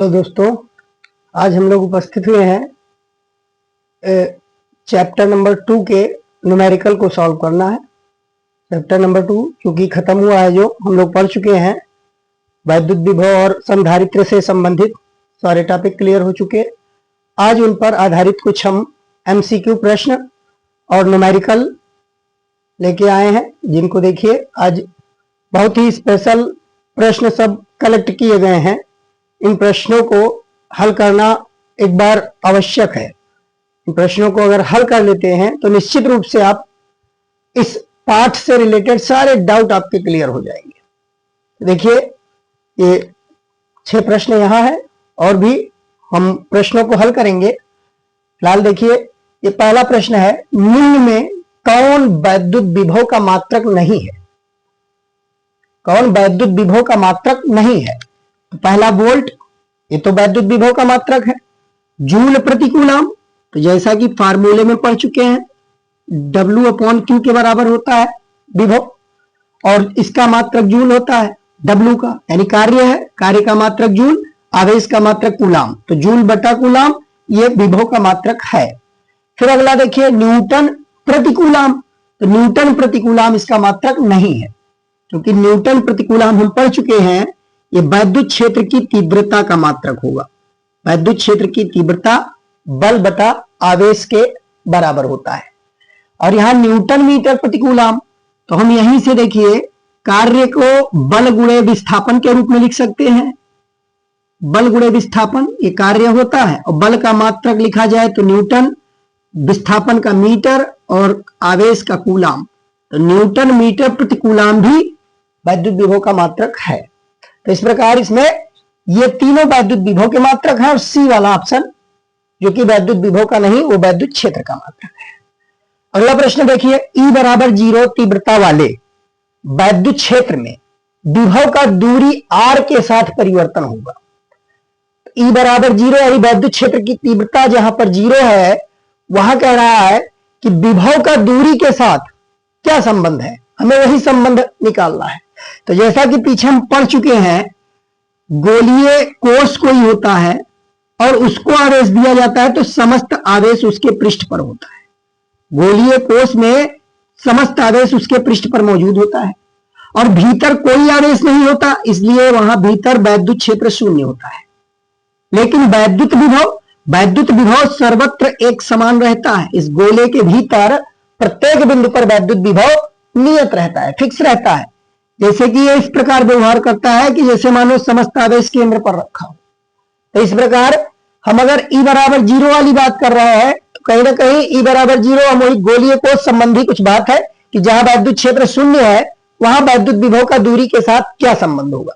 तो दोस्तों, आज हम लोग उपस्थित हुए हैं चैप्टर नंबर 2 के न्यूमेरिकल को सॉल्व करना है। चैप्टर नंबर 2 क्योंकि खत्म हुआ है, जो हम लोग पढ़ चुके हैं, वैद्युत विभव और संधारित्र से संबंधित सारे टॉपिक क्लियर हो चुके। आज उन पर आधारित कुछ हम MCQ प्रश्न और न्यूमेरिकल लेके आए हैं, जिनको देखिए आज बहुत ही स्पेशल प्रश्न सब कलेक्ट किए गए हैं। इन प्रश्नों को हल करना एक बार आवश्यक है। इन प्रश्नों को अगर हल कर लेते हैं तो निश्चित रूप से आप इस पाठ से रिलेटेड सारे डाउट आपके क्लियर हो जाएंगे। देखिए, ये 6 प्रश्न यहाँ है और भी हम प्रश्नों को हल करेंगे। फिलहाल देखिए, ये पहला प्रश्न है, निम्न में कौन वैद्युत विभव का मात्रक नहीं है? कौन वैद्युत विभव का मात्रक नहीं है? तो पहला वोल्ट, ये तो वैद्युत विभव का मात्रक है। जूल प्रति कूलम, तो जैसा कि फार्मूले में पढ़ चुके हैं, W/Q के बराबर होता है विभव, और इसका मात्रक जूल होता है W का, यानी कार्य है, कार्य का मात्रक जूल, आवेश का मात्रक कूलम, तो जूल बटा कूलम ये विभव का मात्रक है। फिर अगला देखिए, न्यूटन प्रति कूलम, तो न्यूटन प्रति कूलम इसका मात्रक नहीं है, क्योंकि न्यूटन प्रति कूलम हम पढ़ चुके हैं, ये वैद्युत क्षेत्र की तीव्रता का मात्रक होगा। वैद्युत क्षेत्र की तीव्रता बल बटा आवेश के बराबर होता है। और यहां न्यूटन मीटर प्रति कूलम, तो हम यहीं से देखिए कार्य को बल गुणे विस्थापन के रूप में लिख सकते हैं। बल गुणे विस्थापन ये कार्य होता है, और बल का मात्रक लिखा जाए तो न्यूटन, विस्थापन का मीटर और आवेश का कूलम, तो न्यूटन मीटर प्रति कूलम भी वैद्युत विभव का मात्रक है। तो इस प्रकार इसमें ये तीनों वैद्युत विभव के मात्रक हैं, और सी वाला ऑप्शन जो कि वैद्युत विभव का नहीं, वो वैद्युत क्षेत्र का मात्रक है। अगला प्रश्न देखिए, E = 0 तीव्रता वाले वैद्युत क्षेत्र में विभव का दूरी R के साथ परिवर्तन होगा। E = 0 यानी वैद्युत क्षेत्र की तीव्रता जहां पर 0 है, वहां कह रहा है कि विभव का दूरी के साथ क्या संबंध है, हमें वही संबंध निकालना है। तो जैसा कि पीछे हम पढ़ चुके हैं, गोलीय कोष कोई होता है और उसको आवेश दिया जाता है तो समस्त आवेश उसके पृष्ठ पर होता है। गोलीय कोष में समस्त आवेश उसके पृष्ठ पर मौजूद होता है, और भीतर कोई आवेश नहीं होता, इसलिए वहां भीतर वैद्युत क्षेत्र शून्य होता है। लेकिन वैद्युत विभव सर्वत्र एक समान रहता है। इस गोले के भीतर प्रत्येक बिंदु पर वैद्युत विभव नियत रहता है, फिक्स रहता है। जैसे कि ये इस प्रकार व्यवहार करता है कि जैसे मानो समस्त आवेश केंद्र पर रखा हो। तो इस प्रकार हम अगर E = 0 वाली बात कर रहे हैं, तो कहीं ना कहीं E = 0 हम वही गोलीय कोष संबंधी कुछ बात है कि जहां वैद्युत क्षेत्र शून्य है, वहां वैद्युत विभव का दूरी के साथ क्या संबंध होगा।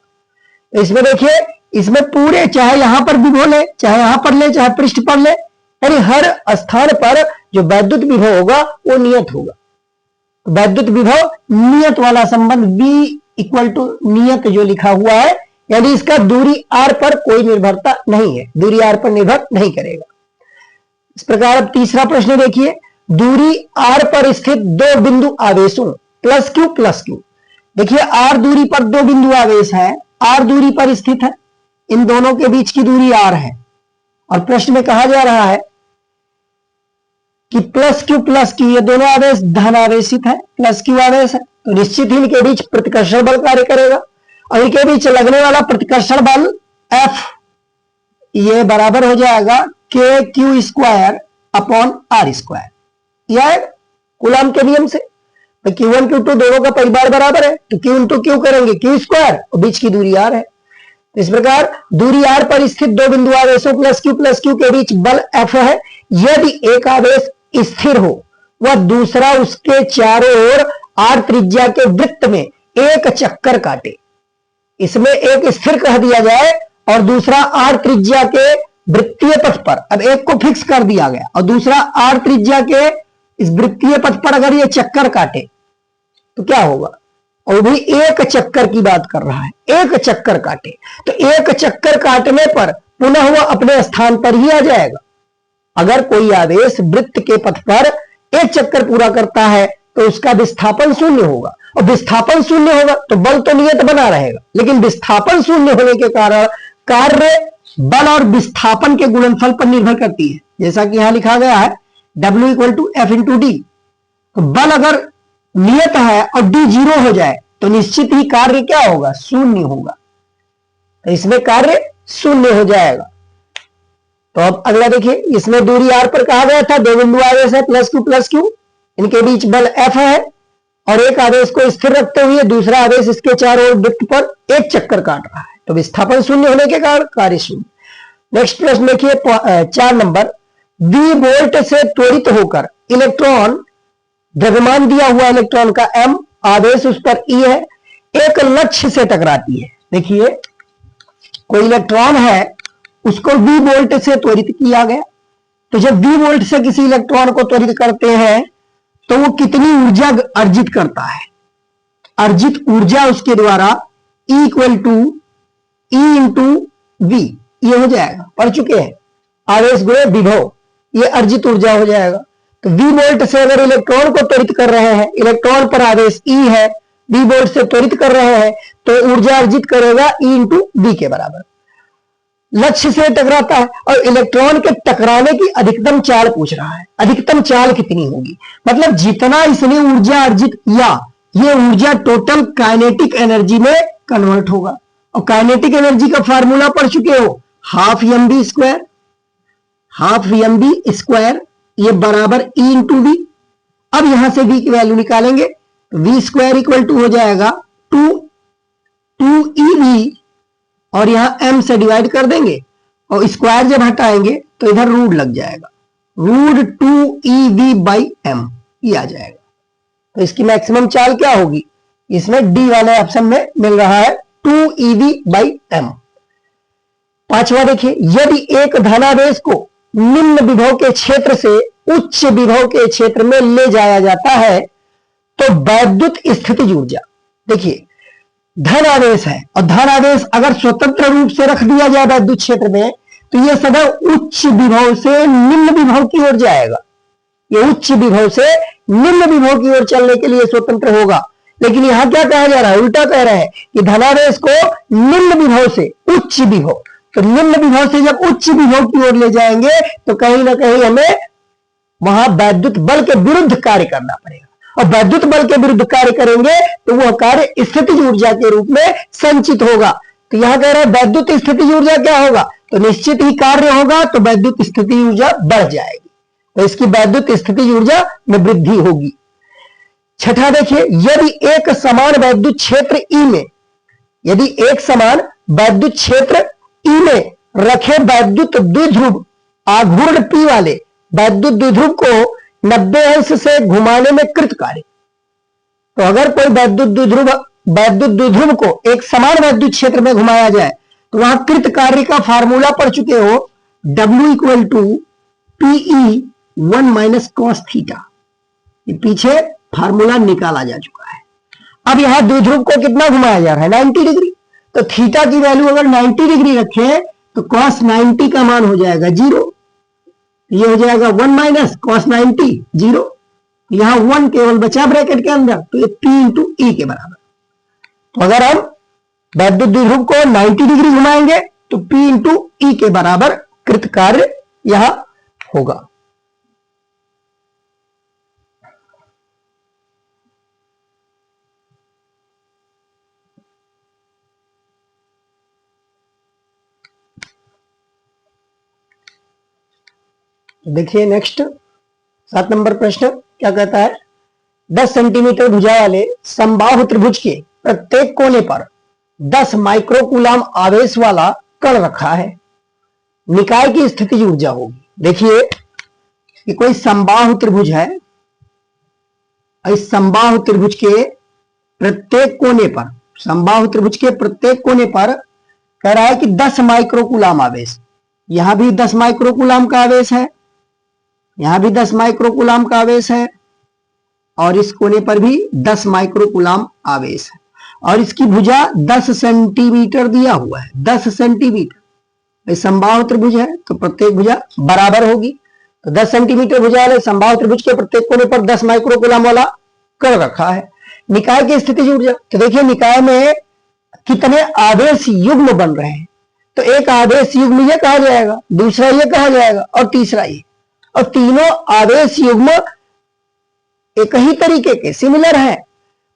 तो इसमें देखिए, इसमें पूरे, चाहे यहां पर विभव ले, चाहे यहां पर ले, चाहे पृष्ठ पर ले, यानी हर स्थान पर जो वैद्युत विभव होगा वो नियत होगा। वैद्युत विभव नियत वाला संबंध V = नियत जो लिखा हुआ है, यानी इसका दूरी R पर कोई निर्भरता नहीं है, दूरी R पर निर्भर नहीं करेगा। इस प्रकार अब तीसरा प्रश्न देखिए, दूरी R पर स्थित दो बिंदु आवेशों +Q+Q, देखिए R दूरी पर दो बिंदु आवेश हैं, R दूरी पर स्थित है, इन दोनों के बीच की दूरी R है, और प्रश्न में कहा जा रहा है कि +Q+Q ये दोनों आवेश धन आवेशित है, +Q आवेश है, तो निश्चित ही इनके बीच प्रतिकर्षण बल कार्य करेगा, और इनके बीच लगने वाला प्रतिकर्षण बल F ये बराबर हो जाएगा KQ² / R², यह कूलम के नियम से। तो Q1 Q2 दोनों का परिमाण बराबर है, तो Q × Q करेंगे Q², और बीच की दूरी R है। इस प्रकार दूरी R पर स्थित दो बिंदु आवेशों +Q+Q के बीच बल F है। यदि एक आवेश स्थिर हो, वह दूसरा उसके चारों ओर R त्रिज्या के वृत्त में एक चक्कर काटे। इसमें एक स्थिर कह दिया जाए और दूसरा R त्रिज्या के वृत्तीय पथ पर, अब एक को फिक्स कर दिया गया और दूसरा R त्रिज्या के इस वृत्तीय पथ पर अगर ये चक्कर काटे तो क्या होगा, और भी एक चक्कर की बात कर रहा है, एक चक्कर काटे, तो एक चक्कर काटने पर पुनः वह अपने स्थान पर ही आ जाएगा। अगर कोई आवेश वृत्त के पथ पर एक चक्कर पूरा करता है तो उसका विस्थापन शून्य होगा, और विस्थापन शून्य होगा तो बल तो नियत बना रहेगा, लेकिन विस्थापन शून्य होने के कारण कार्य बल और विस्थापन के गुणनफल पर निर्भर करती है, जैसा कि यहां लिखा गया है W equal to F into D. तो बल अगर नियत है और डी 0 हो जाए तो निश्चित ही कार्य क्या होगा, शून्य होगा। तो इसमें कार्य शून्य हो जाएगा। तो अब अगला देखिए, इसमें दूरी r पर कहा गया था, दो बिंदु आवेश है प्लस क्यू, इनके बीच बल F है और एक आवेश को स्थिर रखते हुए दूसरा आवेश इसके चारों ओर वृत्त पर एक चक्कर काट रहा है, तो विस्थापन शून्य होने के कारण कार्य शून्य। नेक्स्ट प्रश्न देखिए 4 नंबर, V वोल्ट से त्वरित होकर इलेक्ट्रॉन, द्रव्यमान दिया हुआ इलेक्ट्रॉन का m, आवेश उस पर E है, एक लक्ष्य से टकराती है। देखिए कोई इलेक्ट्रॉन है, उसको V वोल्ट से त्वरित किया गया, तो जब V वोल्ट से किसी इलेक्ट्रॉन को त्वरित करते हैं तो वो कितनी ऊर्जा अर्जित करता है, अर्जित ऊर्जा उसके द्वारा E equal to E into V, ये हो जाएगा, पढ़ चुके हैं, आवेश गुणे विभव, ये अर्जित ऊर्जा हो जाएगा। तो V वोल्ट से अगर इलेक्ट्रॉन को त्वरित कर रहे हैं, इलेक्ट्रॉन पर आवेश E है, V वोल्ट से त्वरित कर रहे हैं तो ऊर्जा अर्जित करेगा E इंटू V के बराबर। लक्ष्य से टकराता है और इलेक्ट्रॉन के टकराने की अधिकतम चाल पूछ रहा है, अधिकतम चाल कितनी होगी, मतलब जितना इसने ऊर्जा अर्जित किया ये ऊर्जा टोटल काइनेटिक एनर्जी में कन्वर्ट होगा। और काइनेटिक एनर्जी का फार्मूला पढ़ चुके हो, हाफ एम बी स्क्वायर, ये बराबर E इंटू वी। अब यहां से V की वैल्यू निकालेंगे, V स्क्वायर इक्वल टू हो जाएगा 2EV और यहां m से डिवाइड कर देंगे और स्क्वायर जब हटाएंगे तो इधर रूट लग जाएगा, रूट 2EV बाई m, ये आ जाएगा। तो इसकी मैक्सिमम चाल क्या होगी, इसमें डी वाले ऑप्शन में मिल रहा है 2EV बाई m। पांचवा देखिए, यदि एक धनावेश को निम्न विभव के क्षेत्र से उच्च विभव के क्षेत्र में ले जाया जाता है तो वैद्युत स्थितिज ऊर्जा, देखिए धन आवेश है और धन आवेश अगर स्वतंत्र रूप से रख दिया जाए वैद्युत क्षेत्र में तो यह सदैव उच्च विभव से निम्न विभव की ओर जाएगा, यह उच्च विभव से निम्न विभव की ओर चलने के लिए स्वतंत्र होगा। लेकिन यहां क्या कहा जा रहा है, उल्टा कह रहे हैं कि धनावेश को निम्न विभव से उच्च विभव, तो निम्न विभव से जब उच्च विभव की ओर ले जाएंगे तो कहीं ना कहीं हमें वहां वैद्युत बल के विरुद्ध कार्य करना पड़ेगा, और वैद्युत बल के विरुद्ध कार्य करेंगे तो वह कार्य स्थितिज ऊर्जा के रूप में संचित होगा। तो यहां कह रहे हैं वैद्युत स्थितिज ऊर्जा क्या होगा, तो निश्चित ही कार्य होगा तो वैद्युत स्थितिज ऊर्जा बढ़ जाएगी, तो इसकी वैद्युत स्थितिज ऊर्जा में वृद्धि होगी। छठा देखिए, यदि एक समान वैद्युत क्षेत्र E में, यदि एक समान वैद्युत क्षेत्र E में रखे वैद्युत द्विध्रुव आघूर्ण P वाले वैद्युत द्विध्रुव को 90 अंश से घुमाने में कृत कार्य, तो अगर कोई वैद्युत द्विध्रुव को एक समान वैद्युत क्षेत्र में घुमाया जाए तो वहां कृत कार्य का फार्मूला पढ़ चुके हो, W equal to PE 1 minus cos theta, ये पीछे फार्मूला निकाला जा चुका है। अब यहां द्विध्रुव को कितना घुमाया जा रहा है, 90 डिग्री, तो थीटा की वैल्यू अगर 90 डिग्री रखें तो कॉस 90 का मान हो जाएगा 0, ये हो जाएगा 1 माइनस कॉस 90 0, यहां 1 केवल बचा ब्रैकेट के अंदर, तो ये P इंटू E के बराबर। तो अगर हम वैद्युत द्विध्रुव को 90 डिग्री घुमाएंगे तो P इंटू E के बराबर कृत कार्य यहां होगा। देखिए नेक्स्ट 7 नंबर प्रश्न क्या कहता है, 10 सेंटीमीटर भुजा वाले समबाहु त्रिभुज के प्रत्येक कोने पर 10 माइक्रोकूलाम आवेश वाला कण रखा है, निकाय की स्थितिज ऊर्जा होगी। देखिए ये कोई समबाहु त्रिभुज है, इस समबाहु त्रिभुज के प्रत्येक कोने पर, समबाहु त्रिभुज के प्रत्येक कोने पर कह रहा है कि 10 माइक्रोकूलाम आवेश, यहां भी 10 माइक्रोकूलाम का आवेश है, यहां भी 10 माइक्रोकूलाम का आवेश है और इस कोने पर भी 10 माइक्रोकूलाम आवेश है, और इसकी भुजा 10 सेंटीमीटर दिया हुआ है, 10 सेंटीमीटर। समबाहु त्रिभुज है तो प्रत्येक भुजा बराबर होगी, तो 10 सेंटीमीटर भुजा वाले समबाहु त्रिभुज के प्रत्येक कोने पर 10 माइक्रोकूलाम वाला कण रखा है। निकाय की स्थितिज ऊर्जा, तो देखिए निकाय में कितने आवेश युग्म बन रहे हैं, तो एक आवेश युग्म ये कहा जाएगा, दूसरा ये कहा जाएगा और तीसरा ये। और तीनों आवेश युग्म एक ही तरीके के सिमिलर है।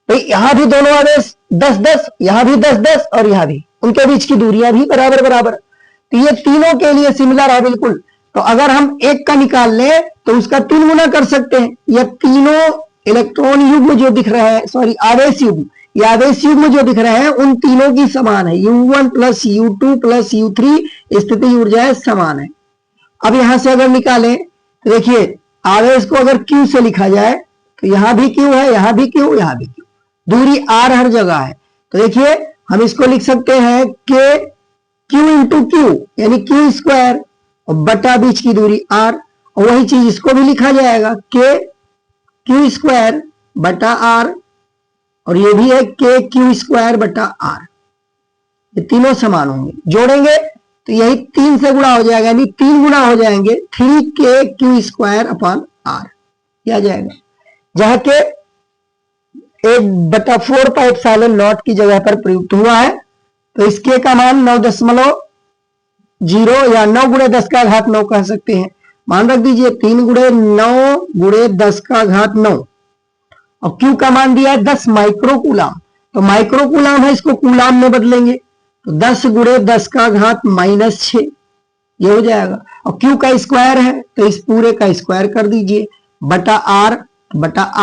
भाई यहां भी दोनों आवेश 10-10, यहां भी 10-10 और यहां भी, उनके बीच की दूरियां भी बराबर बराबर। तो ये तीनों के लिए सिमिलर है बिल्कुल। तो अगर हम एक का निकाल लें तो उसका 3 गुना कर सकते हैं। यह तीनों इलेक्ट्रॉन युग्म जो दिख रहे हैं, सॉरी आवेश युग्म, ये आवेश युग्म जो दिख रहे हैं उन तीनों की समान है। U1 plus U2 plus U3 स्थिति ऊर्जाएं समान है। अब यहां से अगर निकालें तो देखिए आवेश को अगर Q से लिखा जाए तो यहां भी Q है, यहां भी Q, यहां भी Q, दूरी R हर जगह है। तो देखिए हम इसको लिख सकते हैं K Q इंटू Q यानी Q स्क्वायर और बटा बीच की दूरी R, और वही चीज इसको भी लिखा जाएगा K Q स्क्वायर बटा R, और ये भी है K Q स्क्वायर बटा R। ये तीनों समान होंगे, जोड़ेंगे तो यही 3 से गुणा हो जाएगा, यानी 3 गुणा हो जाएंगे 3K Q square upon R, ये आ जाएगा। जहां के 1/4 पाई एप्सिलॉन नॉट की जगह पर प्रयुक्त हुआ है। तो इसके का मान 9.0 या 9 गुणे 10 का घात 9 कह सकते हैं। मान रख दीजिए 3 गुणे 9 गुणे 10 का घात 9, और Q का मान दिया है 10 माइक्रोकूलाम। तो माइक्रोकूलाम है, इसको कूलाम में बदलेंगे तो 10 गुणे 10 का घात -6 ये हो जाएगा। और Q का स्क्वायर है तो इस पूरे का स्क्वायर कर दीजिए बटा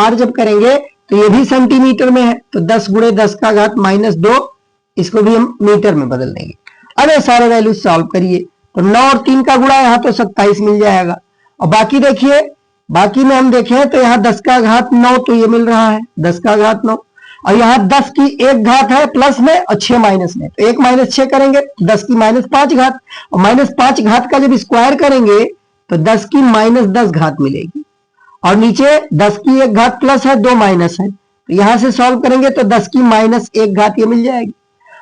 R जब करेंगे तो ये भी सेंटीमीटर में है, तो 10 गुणे 10 का घात -2, इसको भी हम मीटर में बदल देंगे। अब ये सारे वैल्यू सॉल्व करिए तो 9 और 3 का गुणा यहां तो 27 मिल जाएगा। और बाकी देखिए, बाकी में हम देखें तो यहाँ 10 का घात 9 तो ये मिल रहा है 10 का घात 9, और यहाँ 10 की 1 घात है प्लस में और 6 माइनस में, तो 1 - 6 करेंगे 10 की -5 घात, और -5 घात का जब स्क्वायर करेंगे तो 10 की -10 घात मिलेगी, और नीचे 10 की 1 घात प्लस है 2 माइनस है, तो यहां से सॉल्व करेंगे तो 10 की -1 घात ये मिल जाएगी।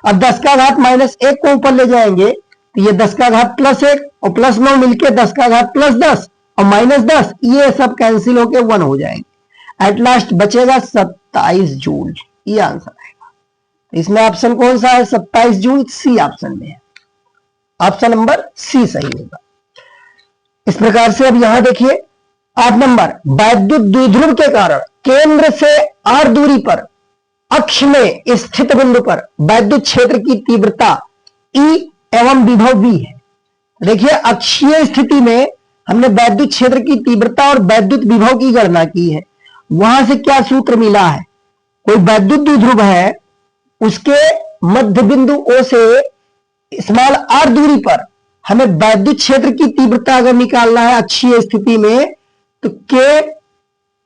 अब 10 का घात -1 को ऊपर ले जाएंगे तो ये 10 का घात +1 और +9 मिलके 10 का घात +10 और -10, ये सब कैंसिल होके 1 हो जाएंगे। एट लास्ट बचेगा 27 जूल, ये आंसर आएगा। इसमें ऑप्शन कौन सा है? 27 जूल सी ऑप्शन में है, ऑप्शन नंबर सी सही होगा। इस प्रकार से अब यहां देखिए 8 नंबर, वैद्युत द्विध्रुव के कारण केंद्र से r दूरी पर अक्ष में स्थित बिंदु पर वैद्युत क्षेत्र की तीव्रता E एवं विभव V है। देखिए अक्षीय स्थिति में हमने वैद्युत क्षेत्र की तीव्रता और वैद्युत विभव की गणना की है। वहां से क्या सूत्र मिला है? कोई वैद्युत द्विध्रुव है, उसके मध्य बिंदु O से स्मॉल r दूरी पर हमें वैद्युत क्षेत्र की तीव्रता अगर निकालना है अक्षीय स्थिति में तो K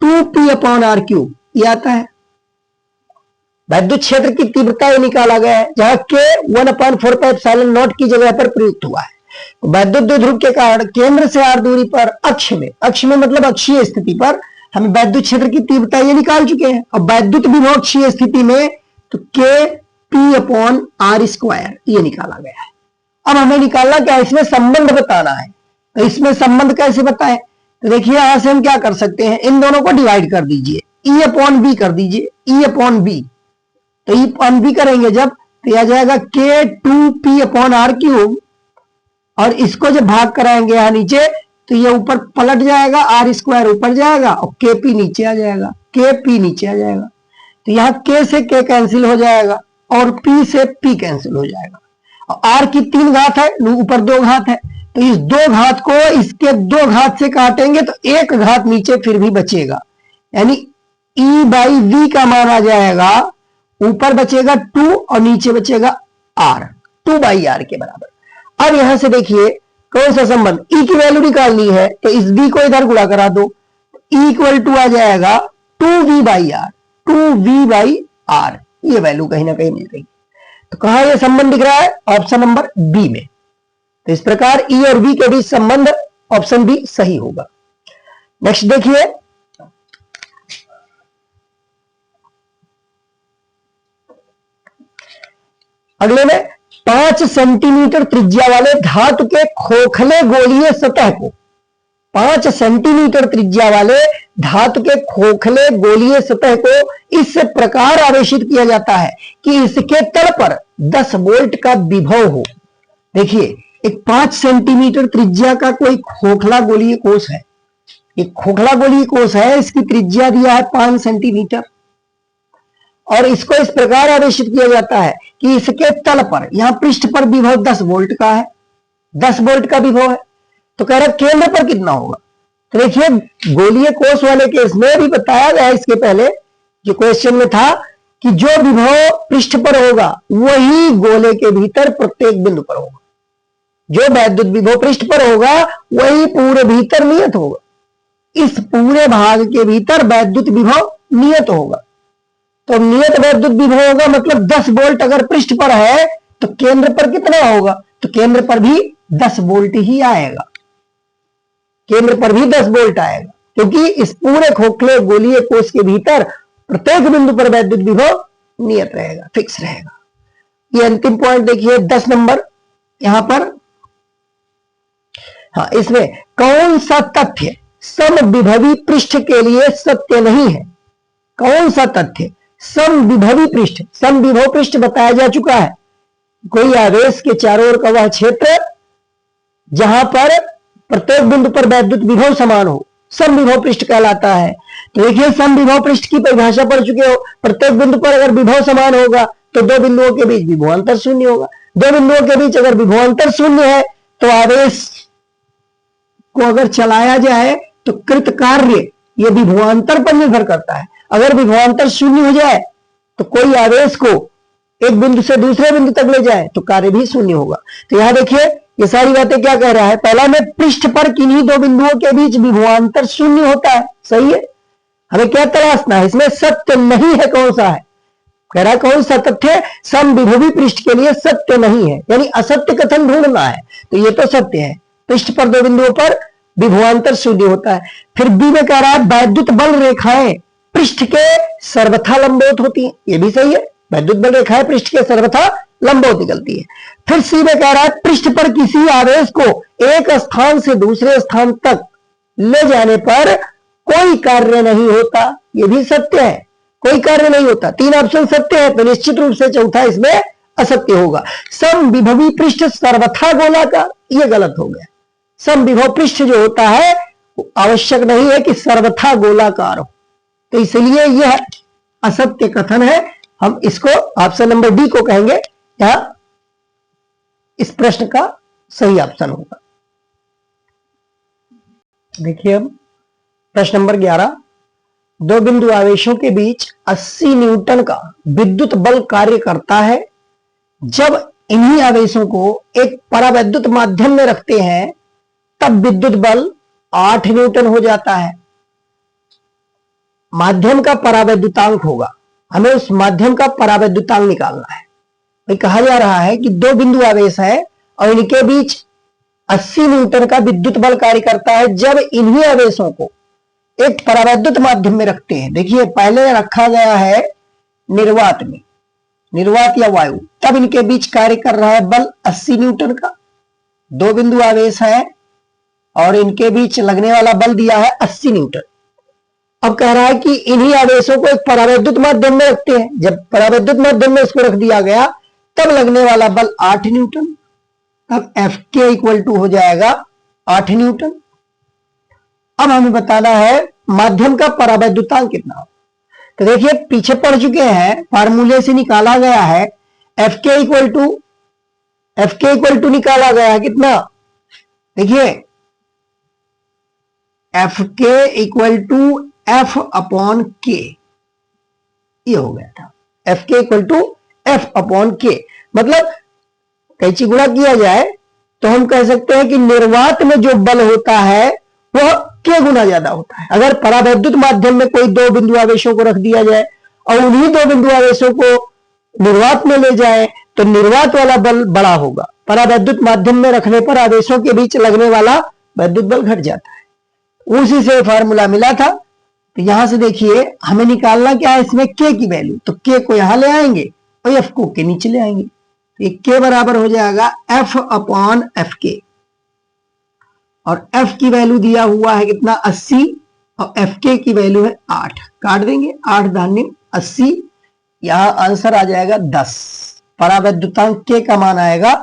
2P/r³ ये आता है। वैद्युत क्षेत्र की तीव्रता ये निकाला गया है, जहां K 1/4 पाई एप्सिलॉन नॉट की जगह पर प्रयुक्त हुआ है। तो वैद्युत द्विध्रुव के कारण केंद्र से r दूरी पर अक्ष में मतलब अक्षीय स्थिति पर हम वैद्युत क्षेत्र की तीव्रता ये निकाल चुके हैं। और वैद्युत विभव अक्षीय स्थिति में तो K P/r² ये निकाला गया है। अब हमें निकालना क्या है? इसमें संबंध बताना है। तो इसमें संबंध कैसे बताएं? तो देखिए यहां से हम क्या कर सकते हैं, इन दोनों को डिवाइड कर दीजिए, E/B कर दीजिए, E/B। तो E/B करेंगे जब तो यह जाएगा K 2P/r³, और इसको जब भाग कराएंगे यहां नीचे तो ये ऊपर पलट जाएगा, r² ऊपर जाएगा और KP नीचे आ जाएगा, KP नीचे आ जाएगा। तो यहां K से K कैंसिल हो जाएगा और P से P कैंसिल हो जाएगा। और R की 3 घात है, ऊपर 2 घात है, तो इस 2 घात को इसके 2 घात से काटेंगे तो 1 घात नीचे फिर भी बचेगा, यानी E/V का मान आ जाएगा, ऊपर बचेगा 2 और नीचे बचेगा R, 2/r के बराबर। अब यहां से देखिए कौन सा संबंध, E की वैल्यू निकालनी है तो इस V को इधर गुणा करा दो, E = आ जाएगा 2V/r, 2V/r, ये वैल्यू कहीं ना कहीं मिल गई। तो कहां ये संबंध दिख रहा है? ऑप्शन नंबर बी में। तो इस प्रकार E और V के बीच संबंध ऑप्शन बी सही होगा। नेक्स्ट देखिए, अगले में 5 सेंटीमीटर त्रिज्या वाले धातु के खोखले गोलीय सतह को 5 सेंटीमीटर त्रिज्या वाले धातु के खोखले गोलीय सतह को इस प्रकार आवेशित किया जाता है कि इसके तल पर 10 वोल्ट का विभव हो। देखिए एक 5 सेंटीमीटर त्रिज्या का कोई खोखला गोलीय कोष है, एक खोखला गोलीय कोष है, इसकी त्रिज्या दिया है 5 सेंटीमीटर और इसको इस प्रकार आवेशित किया जाता है कि इसके तल पर, यहां पृष्ठ पर विभव 10 वोल्ट का है, 10 वोल्ट का विभव है। तो कह रहा केंद्र पर कितना होगा। तो देखिए गोलीय कोष वाले केस में भी बताया गया इसके पहले जो क्वेश्चन में था कि जो विभव पृष्ठ पर होगा वही गोले के भीतर प्रत्येक बिंदु पर होगा, जो वैद्युत विभव पृष्ठ पर होगा वही पूरे भीतर नियत होगा, इस पूरे भाग के भीतर वैद्युत विभव नियत होगा। तो नियत वैद्युत विभव होगा मतलब 10 वोल्ट अगर पृष्ठ पर है तो केंद्र पर कितना होगा, तो केंद्र पर भी 10 वोल्ट ही आएगा, केंद्र पर भी 10 वोल्ट आएगा, क्योंकि इस पूरे खोखले गोलीय कोष के भीतर प्रत्येक बिंदु पर वैद्युत विभव नियत रहेगा, फिक्स रहेगा। ये अंतिम पॉइंट देखिए 10 नंबर यहां पर। हाँ, इसमें कौन सा तथ्य समविभवी पृष्ठ के लिए सत्य नहीं है, कौन सा तथ्य समविभवी पृष्ठ, समविभव पृष्ठ बताया जा चुका है, कोई आवेश के चारों ओर का वह क्षेत्र जहां पर प्रत्येक बिंदु पर वैद्युत विभव समान हो, समविभव पृष्ठ कहलाता है। तो देखिए समविभव पृष्ठ की परिभाषा पढ़ चुके हो, प्रत्येक बिंदु पर अगर विभव समान होगा तो दो बिंदुओं के बीच विभवांतर शून्य होगा, दो बिंदुओं के बीच अगर विभवांतर शून्य है तो आवेश को अगर चलाया जाए तो कृत कार्य ये विभवांतर पर निर्भर करता है। अगर विभवांतर शून्य हो जाए तो कोई आवेश को एक बिंदु से दूसरे बिंदु तक ले जाए तो कार्य भी शून्य होगा। तो यहां देखिए ये सारी बातें क्या कह रहा है, पहला में पृष्ठ पर किन्हीं दो बिंदुओं के बीच विभवांतर शून्य होता है, सही है। हमें क्या तलाशना है, इसमें सत्य नहीं है कौन सा है, कह रहा है कौन सा तथ्य समविभवी पृष्ठ के लिए सत्य नहीं है, यानी असत्य कथन ढूंढना है। तो ये तो सत्य है, पृष्ठ पर दो बिंदुओं पर विभवांतर शून्य होता है। फिर बी में कह रहा है वैद्युत बल रेखाएं पृष्ठ के सर्वथा लंबवत होती है, ये भी सही है, वैद्युत बल रेखाएं पृष्ठ के सर्वथा लंबवत निकलती है। फिर सी में कह रहा है पृष्ठ पर किसी आवेश को एक स्थान से दूसरे स्थान तक ले जाने पर कोई कार्य नहीं होता, ये भी सत्य है, कोई कार्य नहीं होता। 3 ऑप्शन सत्य है, तो निश्चित रूप से चौथा इसमें असत्य होगा। समविभवी पृष्ठ सर्वथा गोलाकार, ये गलत हो गया। समविभव पृष्ठ जो होता है आवश्यक नहीं है कि सर्वथा गोलाकार हो, तो इसलिए यह असत्य कथन है। हम इसको ऑप्शन नंबर डी को कहेंगे, यह इस प्रश्न का सही ऑप्शन होगा। देखिए अब प्रश्न नंबर 11, दो बिंदु आवेशों के बीच 80 न्यूटन का विद्युत बल कार्य करता है जब इन्हीं आवेशों को एक परावैद्युत माध्यम में रखते हैं तब विद्युत बल 8 न्यूटन हो जाता है। माध्यम का परावैद्युतांक होगा, हमें उस माध्यम का परावैद्युतांक निकालना है। भाई कहा जा रहा है कि दो बिंदु आवेश है और इनके बीच 80 न्यूटन का विद्युत बल कार्य करता है जब इन्हीं आवेशों को एक परावैद्युत माध्यम में रखते हैं। देखिए पहले रखा गया है निर्वात में, निर्वात या वायु, तब इनके बीच कार्य कर रहा है बल 80 न्यूटन का। दो बिंदु आवेश है और इनके बीच लगने वाला बल दिया है 80 न्यूटन। अब कह रहा है कि इन्हीं आवेशों को एक परावैद्युत माध्यम में रखते हैं, जब परावैद्युत माध्यम में इसको रख दिया गया तब लगने वाला बल 8 न्यूटन। अब एफ के इक्वल टू हो जाएगा 8 न्यूटन। अब हमें बताना है माध्यम का परावैद्युतांक कितना हो। तो देखिए पीछे पढ़ चुके हैं, फार्मूले से निकाला गया है एफ के इक्वल टू निकाला गया है कितना, देखिए एफ के इक्वल टू एफ अपॉन के, ये हो गया था एफ के इक्वल टू एफ अपॉन के। मतलब कैंची गुणा किया जाए तो हम कह सकते हैं कि निर्वात में जो बल होता है वह के गुना ज्यादा होता है। अगर परावैद्युत माध्यम में कोई दो बिंदु आवेशों को रख दिया जाए और उन्हीं दो बिंदु आवेशों को निर्वात में ले जाए तो निर्वात वाला बल बड़ा होगा, परावैद्युत माध्यम में रखने पर आवेशों के बीच लगने वाला वैद्युत बल घट जाता है। उसी से फार्मूला मिला था। तो यहां से देखिए हमें निकालना क्या है इसमें के की वैल्यू, तो के को यहां ले आएंगे और एफ को के नीचे ले आएंगे। तो के बराबर हो जाएगा एफ अपॉन एफ के, और एफ की वैल्यू दिया हुआ है कितना 80 और एफ के की वैल्यू है 8, काट देंगे 8 धान्य 80, यहां आंसर आ जाएगा 10। परावैद्युतांक के का मान आएगा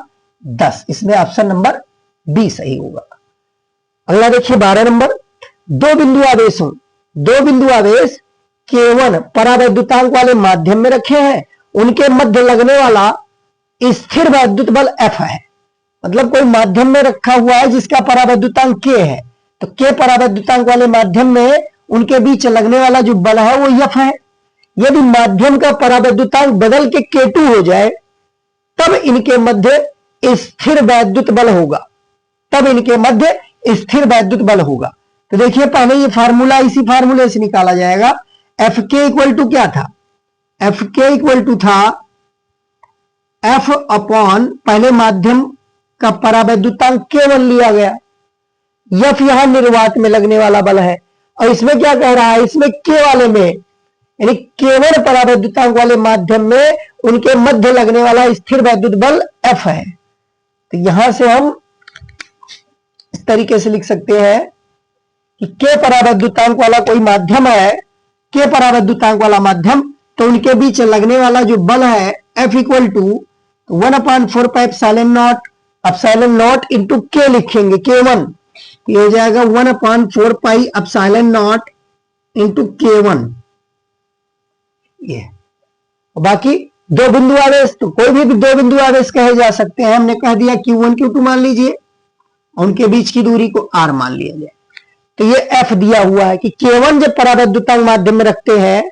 10। इसमें ऑप्शन नंबर बी सही होगा। अगला देखिए 12 नंबर, दो बिंदु आवेश हों, दो बिंदु आवेश K1 परावैद्युतांक वाले माध्यम में रखे हैं, उनके मध्य लगने वाला स्थिर वैद्युत बल F है। मतलब कोई माध्यम में रखा हुआ है जिसका परावैद्युतांक K है, तो K परावैद्युतांक वाले माध्यम में उनके बीच लगने वाला जो बल है वो F है। यदि माध्यम का परावैद्युतांक बदल के K2 हो जाए तब इनके मध्य स्थिर वैद्युत बल होगा, तब इनके मध्य स्थिर वैद्युत बल होगा। तो देखिए पहले ये फार्मूला इसी फार्मूले से निकाला जाएगा। एफ के इक्वल टू क्या था, एफ के इक्वल टू था एफ अपॉन पहले माध्यम का परावैद्युतांक K1 लिया गया, एफ यहां निर्वात में लगने वाला बल है, और इसमें क्या कह रहा है, इसमें K वाले में यानी K1 परावैद्युतांक वाले माध्यम में उनके मध्य लगने वाला स्थिर वैद्युत बल F है। तो यहां से हम इस तरीके से लिख सकते हैं कि K परावैद्युतांक वाला कोई माध्यम है, K परावैद्युतांक वाला माध्यम, तो उनके बीच लगने वाला जो बल है F equal to 1/4 pi epsilon nought, epsilon nought into K लिखेंगे K1, ये हो जाएगा 1/4 pi epsilon nought into K1। ये बाकी दो बिंदु आवेश, तो कोई भी दो बिंदु आवेश कहे जा सकते हैं। हमने कह दिया Q1 Q2 मान लीजिए, उनके बीच की दूरी को R मान लिया जाए। तो ये F दिया हुआ है कि K1 जब परावैद्युतांक माध्यम में रखते हैं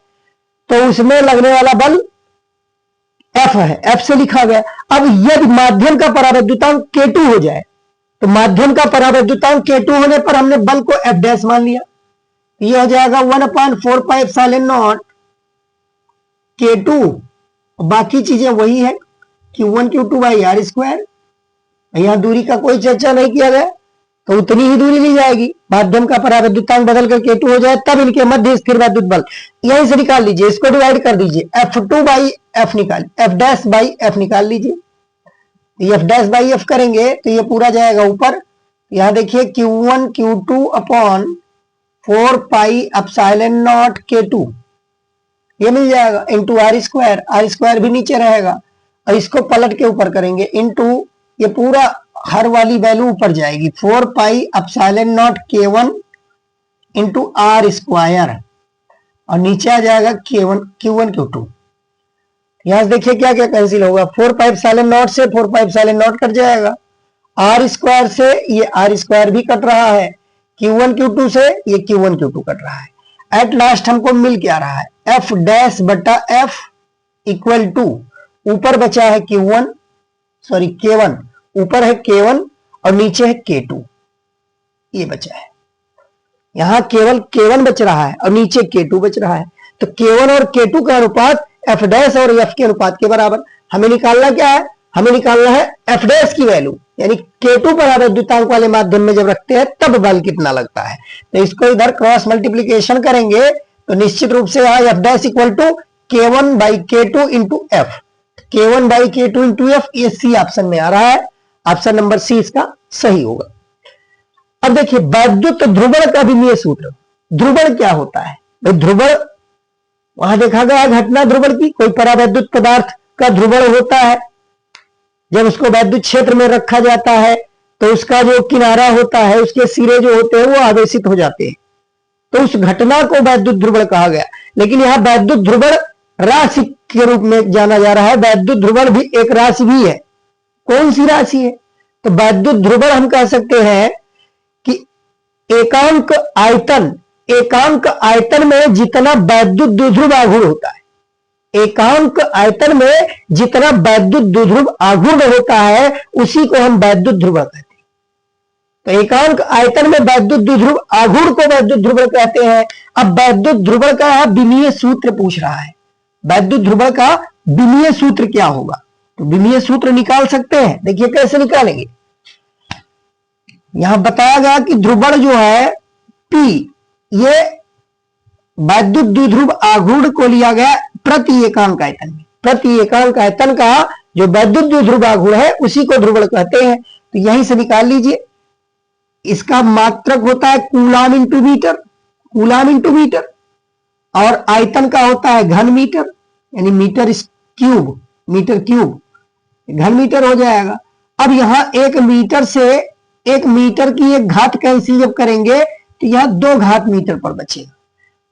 तो उसमें लगने वाला बल F है, F से लिखा गया। अब यदि माध्यम का परावैद्युतांक K2 हो जाए तो माध्यम का परावैद्युतांक K2 होने पर हमने बल को F डैश मान लिया, ये हो जाएगा 1/4 पाई एप्सिलॉन नॉट K2, बाकी चीजें वही है Q1 Q2 by R square. यहां दूरी का कोई चर्चा नहीं किया गया, तो उतनी ही दूरी ली जाएगी। माध्यम का परावैद्युतांक बदल कर K2 हो जाए तब इनके मध्य स्थिर वैद्युत बल, यहीं से निकाल लीजिए, इसको डिवाइड कर दीजिए, F2 बाई F निकाल, F डैश बाई F निकाल लीजिए। F डैश बाई F करेंगे तो ये पूरा जाएगा ऊपर। यहां देखिए Q1 Q2 upon 4 pi epsilon not K2, ये मिल जाएगा, इंटू R स्क्वायर भी नीचे रहेगा, और इसको पलट के ऊपर करेंगे इंटू ये पूरा हर वाली वैल्यू ऊपर जाएगी 4 पाई epsilon not K1 into R square, और नीचे आ जाएगा Q1 Q2। यहां से देखिए क्या क्या कैंसिल होगा, 4 पाई एप्सिलॉन नॉट से 4 पाई एप्सिलॉन नॉट कट जाएगा, R स्क्वायर से ये R स्क्वायर भी कट रहा है, Q1 Q2 से ये Q1 Q2 कट रहा है। एट लास्ट हमको मिल क्या रहा है, F डैश बटा F इक्वल टू, ऊपर बचा है K1, ऊपर है K1 और नीचे है K2, ये बचा है। यहां केवल K1 बच रहा है और नीचे K2 बच रहा है, तो K1 और K2 का अनुपात F डैश और F के अनुपात के बराबर। हमें निकालना क्या है, हमें निकालना है F डैश की वैल्यू, यानी K2 परावैद्युतांक वाले माध्यम में जब रखते हैं तब बल कितना लगता है। तो इसको इधर क्रॉस मल्टीप्लीकेशन करेंगे तो निश्चित रूप से यहाँ F dash equal to K1 by K2 into F, K1 by K2 into F, ये सी ऑप्शन में आ रहा है, ऑप्शन नंबर सी इसका सही होगा। अब देखिए वैद्युत ध्रुवण का विमीय सूत्र, ध्रुवण क्या होता है भाई, ध्रुवण वहां देखा गया घटना ध्रुवण की, कोई परावैद्युत पदार्थ का ध्रुवण होता है, जब उसको वैद्युत क्षेत्र में रखा जाता है तो उसका जो किनारा होता है, उसके सिरे जो होते हैं वो आवेशित हो जाते हैं, तो उस घटना को वैद्युत ध्रुवण कहा गया। लेकिन यहां वैद्युत ध्रुवण राशि के रूप में जाना जा रहा है, वैद्युत ध्रुवण भी एक राशि भी है। कौन सी राशि है, तो वैद्युत ध्रुवण हम कह सकते हैं कि एकांक आयतन में जितना वैद्युत द्विध्रुव आघूर्ण होता है, एकांक आयतन में जितना वैद्युत द्विध्रुव आघूर्ण होता है उसी को हम वैद्युत ध्रुवण कहते हैं। तो एकांक आयतन में वैद्युत द्विध्रुव आघूर्ण को वैद्युत ध्रुवण कहते हैं। अब वैद्युत ध्रुवण का विमीय सूत्र पूछ रहा है, वैद्युत ध्रुवण का विमीय सूत्र क्या होगा, तो विमीय सूत्र निकाल सकते हैं। देखिए कैसे निकालेंगे, यहां बताया गया कि ध्रुवण जो है P, ये वैद्युत द्विध्रुव आघूर्ण को लिया गया प्रति एकांक आयतन में, प्रति एकांक आयतन का जो वैद्युत द्विध्रुव आघूर्ण है उसी को ध्रुवण कहते हैं। तो यहीं से निकाल लीजिए, इसका मात्रक होता है coulomb into metre, coulomb into metre, और आयतन का होता है घन मीटर, यानी मीटर क्यूब, घन मीटर हो जाएगा। अब यहां 1 मीटर से 1 मीटर की एक घात कैंसिल जब करेंगे तो यहां 2 घात मीटर पर बचेगा,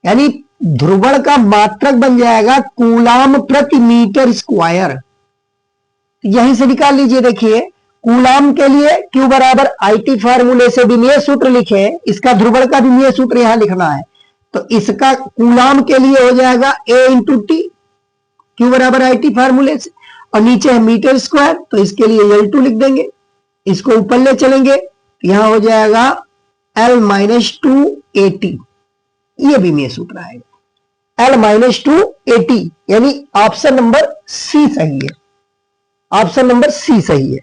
यानी ध्रुवण का मात्रक बन जाएगा कूलाम प्रति मीटर स्क्वायर। यहीं से निकाल लीजिए। देखिए कूलाम के लिए Q बराबर IT फार्मूले से विमीय सूत्र लिखे, इसका ध्रुवण का विमीय सूत्र यहां लिखना है, तो इसका कूलाम के लिए हो जाएगा A इंटू टी, Q बराबर IT फार्मूले से, और नीचे है मीटर स्क्वायर तो इसके लिए L2 लिख देंगे। इसको ऊपर ले चलेंगे तो यहां हो जाएगा L-2AT, ये विमीय सूत्र आएगा L-2AT, यानी ऑप्शन नंबर सी सही है, ऑप्शन नंबर सी सही है।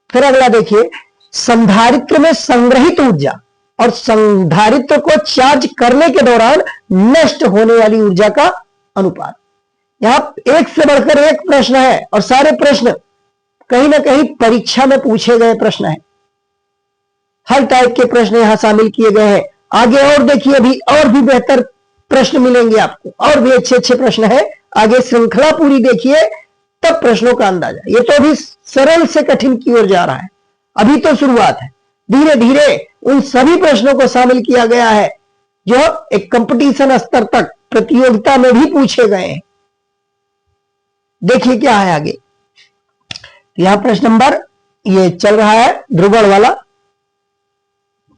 फिर अगला देखिए, संधारित्र में संग्रहित ऊर्जा और संधारित्र को चार्ज करने के दौरान नष्ट होने वाली ऊर्जा का अनुपात। यहां एक से बढ़कर एक प्रश्न है और सारे प्रश्न कहीं ना कहीं परीक्षा में पूछे गए प्रश्न है, हर टाइप के प्रश्न यहां शामिल किए गए हैं। आगे और देखिए, अभी और भी बेहतर प्रश्न मिलेंगे आपको, और भी अच्छे अच्छे प्रश्न है। आगे श्रृंखला पूरी देखिए तब प्रश्नों का अंदाजा। ये तो अभी सरल से कठिन की ओर जा रहा है, अभी तो शुरुआत है। धीरे धीरे उन सभी प्रश्नों को शामिल किया गया है जो एक कंपटीशन स्तर तक प्रतियोगिता में भी पूछे गए हैं। देखिए क्या है आगे, यहां प्रश्न नंबर ये चल रहा है ध्रुवण वाला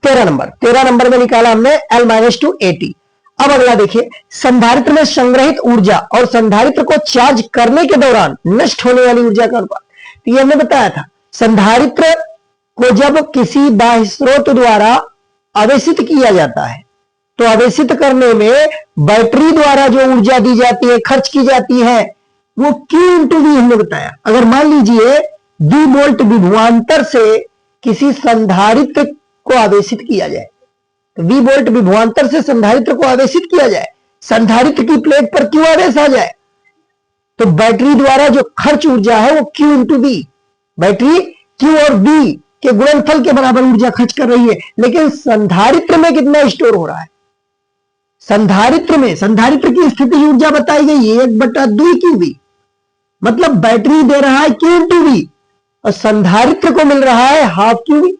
13 नंबर में निकाला हमने L-2AT। अब अगला देखिए, संधारित्र में संग्रहित ऊर्जा और संधारित्र को चार्ज करने के दौरान नष्ट होने वाली ऊर्जा का अनुपात। तो ये हमने बताया था, संधारित्र को जब किसी बाह्य स्रोत द्वारा आवेशित किया जाता है तो आवेशित करने में बैटरी द्वारा जो ऊर्जा दी जाती है, खर्च की जाती है, वो Q इंटू V हमने बताया। अगर मान लीजिए 2 वोल्ट विभवांतर से किसी संधारित्र को आवेशित किया जाए, तो V वोल्ट विभवांतर से संधारित्र को आवेशित किया जाए, संधारित्र की प्लेट पर Q आवेश आ जाए, तो बैटरी द्वारा जो खर्च ऊर्जा है वो Q into V, battery Q और V के गुणनफल के बराबर ऊर्जा खर्च कर रही है। लेकिन संधारित्र में कितना स्टोर हो रहा है, संधारित्र में संधारित्र की स्थिति ऊर्जा बताई गई है 1/2 QV, मतलब बैटरी दे रहा है Q इंटू V और संधारित्र को मिल रहा है ½ QV,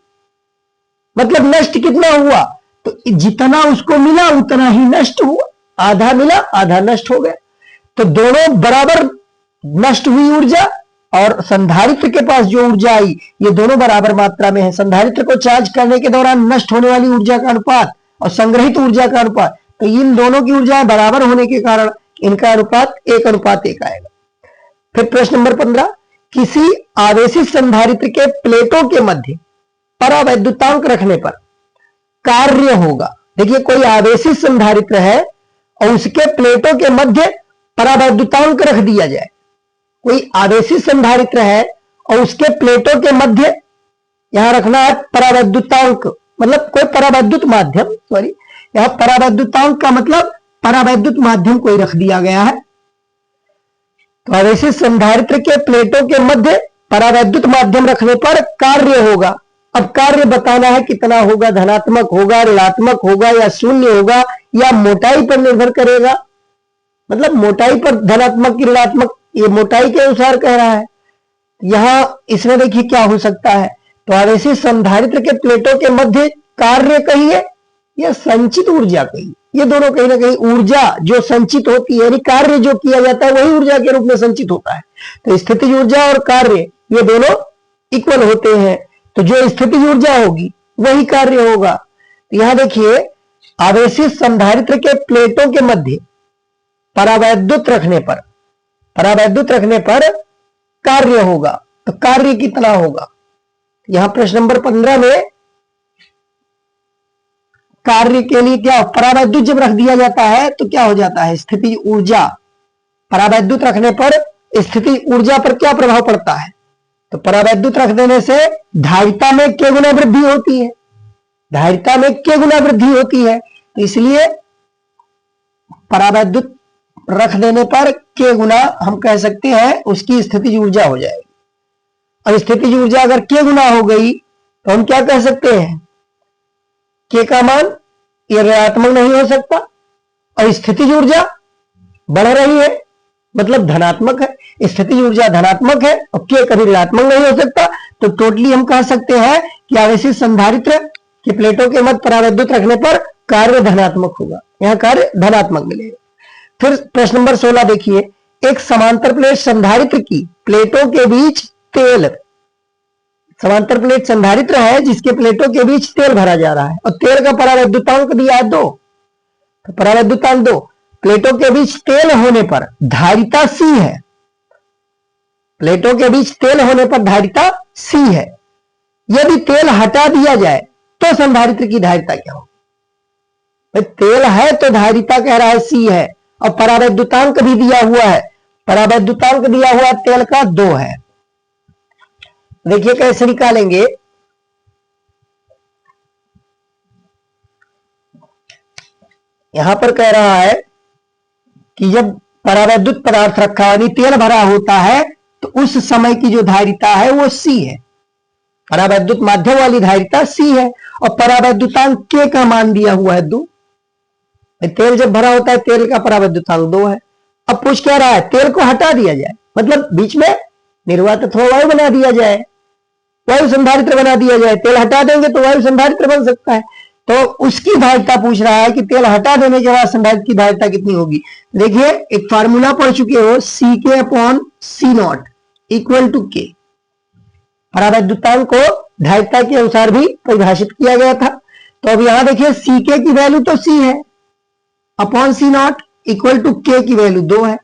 मतलब नष्ट कितना हुआ, तो जितना उसको मिला उतना ही नष्ट हुआ, आधा मिला आधा नष्ट हो गया। तो दोनों बराबर नष्ट हुई ऊर्जा और संधारित्र के पास जो ऊर्जा आई ये दोनों बराबर मात्रा में है। संधारित्र को चार्ज करने के दौरान नष्ट होने वाली ऊर्जा का अनुपात और संग्रहित ऊर्जा का अनुपात, तो इन दोनों की ऊर्जाएं बराबर होने के कारण इनका अनुपात 1:1 आएगा। फिर प्रश्न नंबर 15, किसी आवेशित संधारित्र के प्लेटों के मध्य परावैद्युतांक रखने पर कार्य होगा। देखिए कोई आवेशित संधारित्र है और उसके प्लेटों के मध्य परावैद्युतांक रख दिया जाए, कोई आवेशित संधारित्र है और उसके प्लेटों के मध्य यहां रखना है परावैद्युतांक, मतलब कोई परावैद्युत माध्यम, सॉरी यहां परावैद्युतांक का मतलब परावैद्युत माध्यम कोई रख दिया गया है। तो आवेशित संधारित्र के प्लेटों के मध्य परावैद्युत माध्यम रखने पर कार्य होगा। अब कार्य बताना है कितना होगा, धनात्मक होगा, ऋणात्मक होगा या शून्य होगा या मोटाई पर निर्भर करेगा, मतलब मोटाई पर धनात्मक की ऋणात्मक, ये मोटाई के अनुसार कह रहा है। यहां इसमें देखिए क्या हो सकता है, तो आवेशित संधारित्र के प्लेटों के मध्य कार्य कहिए या संचित ऊर्जा कहिए, ये दोनों कहीं ना कहीं ऊर्जा जो संचित होती है, यानी कार्य जो किया जाता है वही ऊर्जा के रूप में संचित होता है। तो स्थितिज ऊर्जा और कार्य ये दोनों इक्वल होते हैं, तो जो स्थितिज ऊर्जा होगी वही कार्य होगा। तो यहां देखिए आवेशित संधारित्र के प्लेटों के मध्य परावैद्युत रखने पर कार्य होगा, तो कार्य कितना होगा। यहां प्रश्न नंबर 15 में कार्य के लिए क्या, परावैद्युत जब रख दिया जाता है तो क्या हो जाता है, स्थितिज ऊर्जा, परावैद्युत रखने पर स्थितिज ऊर्जा पर क्या प्रभाव पड़ता है, तो परावैद्युत रख देने से धारिता में K गुना वृद्धि होती है, धारिता में K गुना वृद्धि होती है, तो इसलिए परावैद्युत रख देने पर K गुना हम कह सकते हैं उसकी स्थितिज ऊर्जा हो जाएगी। और स्थितिज ऊर्जा अगर K गुना हो गई तो हम क्या कह सकते हैं, K का मान ये ऋणात्मक नहीं हो सकता और स्थितिज ऊर्जा बढ़ रही है, मतलब धनात्मक है, स्थितिज ऊर्जा धनात्मक है और के कभी ऋणात्मक नहीं हो सकता। तो टोटली हम कह सकते हैं कि आवेशित संधारित्र की प्लेटों के मध्य परावैद्युत रखने पर कार्य धनात्मक होगा, यहाँ कार्य धनात्मक मिलेगा। फिर प्रश्न नंबर 16 देखिए, एक समांतर प्लेट संधारित्र की प्लेटों के बीच तेल, समांतर प्लेट संधारित्र है जिसके प्लेटों के बीच तेल भरा जा रहा है और तेल का परावैद्युतांक दिया है 2, तो परावैद्युतांक 2, प्लेटों के बीच तेल होने पर धारिता C है, प्लेटों के बीच तेल होने पर धारिता C है। यदि तेल हटा दिया जाए तो संधारित्र की धारिता क्या होगी? तेल है तो धारिता कह रहा है C है और परावैद्युतांक भी दिया हुआ है, परावैद्युतांक दिया हुआ तेल का 2 है। देखिए कैसे निकालेंगे, यहां पर कह रहा है कि जब परावैद्युत पदार्थ रखा यानी तेल भरा होता है तो उस समय की जो धारिता है वो C है, परावैद्युत माध्यम वाली धारिता C है और परावैद्युतांक K का मान दिया हुआ है 2। तेल जब भरा होता है तेल का परावैद्युतांक 2 है। अब पूछ क्या रहा है, तेल को हटा दिया जाए, मतलब बीच में निर्वात अथवा वायु बना दिया जाए, वायु संधारित्र बना दिया जाए। तेल हटा देंगे तो वायु संधारित्र बन सकता है, तो उसकी धारिता पूछ रहा है कि तेल हटा देने के बाद संधारित्र की धारिता कितनी होगी। देखिए एक फार्मूला पढ़ चुके हो, CK/C0 इक्वल टू K, परावैद्युतांक को धारिता के अनुसार भी परिभाषित किया गया था। तो अब यहां देखिए CK की वैल्यू तो C है upon C0 equal to K की वैल्यू 2 है।